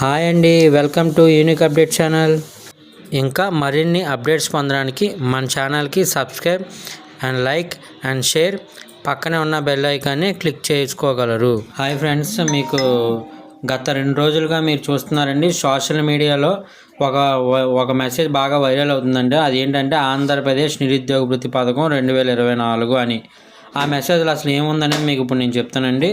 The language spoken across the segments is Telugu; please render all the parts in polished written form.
హాయ్ అండి, welcome to unique update channel. ఇంకా మరిన్ని అప్డేట్స్ పొందడానికి మన ఛానల్కి subscribe and like and share, పక్కనే ఉన్న బెల్ ఐకాన్ని క్లిక్ చేసుకోగలరు. హాయ్ ఫ్రెండ్స్, మీకు గత 2 రోజులుగా మీరు చూస్తున్నారండి, సోషల్ మీడియాలో ఒక మెసేజ్ బాగా వైరల్ అవుతుందండి. అదేంటంటే ఆంధ్రప్రదేశ్ నిరుద్యోగ వృత్తి పథకం 2024 అని. ఆ మెసేజ్లో అసలు ఏముందనేది మీకు ఇప్పుడు నేను చెప్తానండి.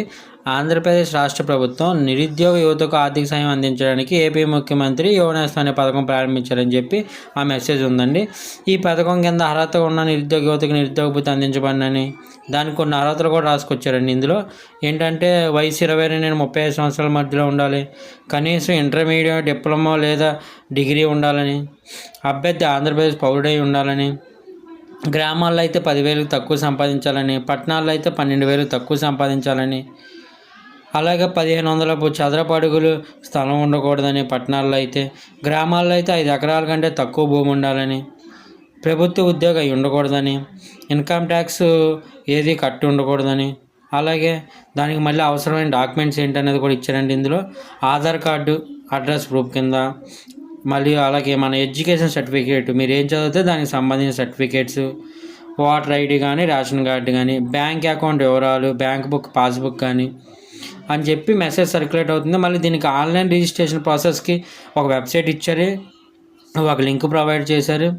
ఆంధ్రప్రదేశ్ రాష్ట్ర ప్రభుత్వం నిరుద్యోగ యువతకు ఆర్థిక సాయం అందించడానికి ఏపీ ముఖ్యమంత్రి యువనేస్తం అనే పథకం ప్రారంభించారని చెప్పి ఆ మెసేజ్ ఉందండి. ఈ పథకం కింద అర్హత ఉన్న నిరుద్యోగ యువతకు నిరుద్యోగ భృతి అందించబడినని దానికి కొన్ని అర్హతలు కూడా రాసుకొచ్చారండి. ఇందులో ఏంటంటే వయసు 20 నుండి 35 సంవత్సరాల మధ్యలో ఉండాలి, కనీసం ఇంటర్మీడియట్, డిప్లొమా లేదా డిగ్రీ ఉండాలని, అభ్యర్థి ఆంధ్రప్రదేశ్ పౌరుడై ఉండాలని, గ్రామాల్లో అయితే 10,000 తక్కువ సంపాదించాలని, పట్టణాల్లో అయితే 12,000 తక్కువ సంపాదించాలని, అలాగే 1,500 చదరపు అడుగులు స్థలం ఉండకూడదని పట్టణాల్లో అయితే, గ్రామాల్లో అయితే 5 ఎకరాల కంటే తక్కువ భూమి ఉండాలని, ప్రభుత్వ ఉద్యోగం అయి ఉండకూడదని, ఇన్కమ్ ట్యాక్స్ ఏది కట్టి ఉండకూడదని, అలాగే దానికి మళ్ళీ అవసరమైన డాక్యుమెంట్స్ ఏంటనేది కూడా ఇచ్చారండి. ఇందులో ఆధార్ కార్డు అడ్రస్ ప్రూఫ్ కింద, మళ్ళీ అలాగే మన ఎడ్యుకేషన్ సర్టిఫికేట్, మీరు ఏం చదివితే దానికి సంబంధించిన సర్టిఫికేట్స్, ఓటర్ ఐడి కానీ, రేషన్ కార్డు కానీ, బ్యాంక్ అకౌంట్ వివరాలు, బ్యాంక్ బుక్, పాస్బుక్ కానీ అని చెప్పి మెసేజ్ సర్క్యులేట్ అవుతుంది. మళ్ళీ దీనికి ఆన్లైన్ రిజిస్ట్రేషన్ ప్రాసెస్కి ఒక వెబ్సైట్ ఇచ్చారు, ఒక లింక్ ప్రొవైడ్ చేశారు.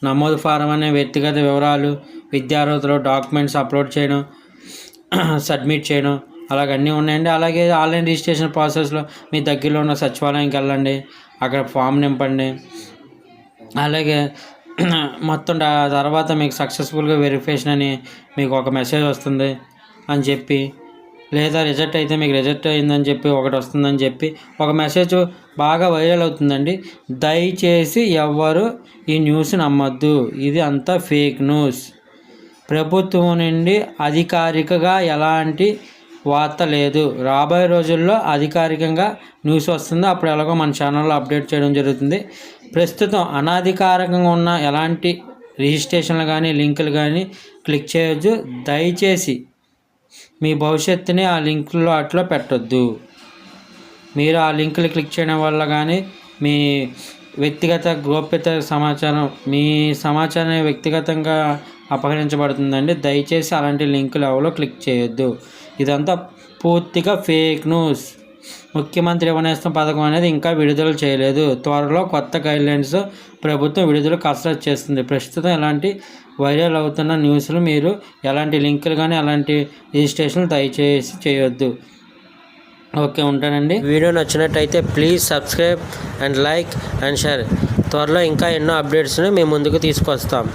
నమోదు ఫారం అనే వ్యక్తిగత వివరాలు, విద్యార్హతలు, డాక్యుమెంట్స్ అప్లోడ్ చేయడం, సబ్మిట్ చేయడం, అలాగన్నీ ఉన్నాయండి. అలాగే ఆన్లైన్ రిజిస్ట్రేషన్ ప్రాసెస్లో మీ దగ్గరలో ఉన్న సచివాలయంకి వెళ్ళండి, అక్కడ ఫామ్ నింపండి. అలాగే మొత్తం తర్వాత మీకు సక్సెస్ఫుల్గా వెరిఫికేషన్ అని మీకు ఒక మెసేజ్ వస్తుంది అని చెప్పి, లేదా రిజెక్ట్ అయితే మీకు రిజెక్ట్ అయిందని చెప్పి ఒకటి వస్తుందని చెప్పి ఒక మెసేజ్ బాగా వైరల్ అవుతుందండి. దయచేసి ఎవ్వరు ఈ న్యూస్ నమ్మొద్దు, ఇది అంతా ఫేక్ న్యూస్. ప్రభుత్వం నుండి అధికారికగా ఎలాంటి వార్త లేదు. రాబోయే రోజుల్లో అధికారికంగా న్యూస్ వస్తుంది, అప్పుడు ఎలాగో మన ఛానల్లో అప్డేట్ చేయడం జరుగుతుంది. ప్రస్తుతం అనాధికారికంగా ఉన్న ఎలాంటి రిజిస్ట్రేషన్లు కానీ, లింకులు కానీ క్లిక్ చేయొద్దు. దయచేసి మీ భవిష్యత్తుని ఆ లింకుల్లో అట్లా పెట్టొద్దు. మీరు ఆ లింకులు క్లిక్ చేయడం వల్ల కానీ మీ వ్యక్తిగత గోప్యత సమాచారం, మీ సమాచారం వ్యక్తిగతంగా అపహరించబడుతుందండి. దయచేసి అలాంటి లింకులు ఎవరో క్లిక్ చేయొద్దు. ఇదంతా పూర్తిగా ఫేక్ న్యూస్. ముఖ్యమంత్రి యువనేస్తం పథకం అనేది ఇంకా విడుదల చేయలేదు. త్వరలో కొత్త గైడ్లైన్స్ ప్రభుత్వం విడుదల కసరత్తు చేస్తుంది. ప్రస్తుతం ఎలాంటి వైరల్ అవుతున్న న్యూస్లు మీరు ఎలాంటి లింకులు కానీ, అలాంటి రిజిస్ట్రేషన్లు దయచేసి చేయొద్దు. ఓకే, ఉంటానండి. వీడియో నచ్చినట్టయితే please subscribe and like and share. త్వరలో ఇంకా ఎన్నో అప్డేట్స్ని మేము ముందుకు తీసుకొస్తాం.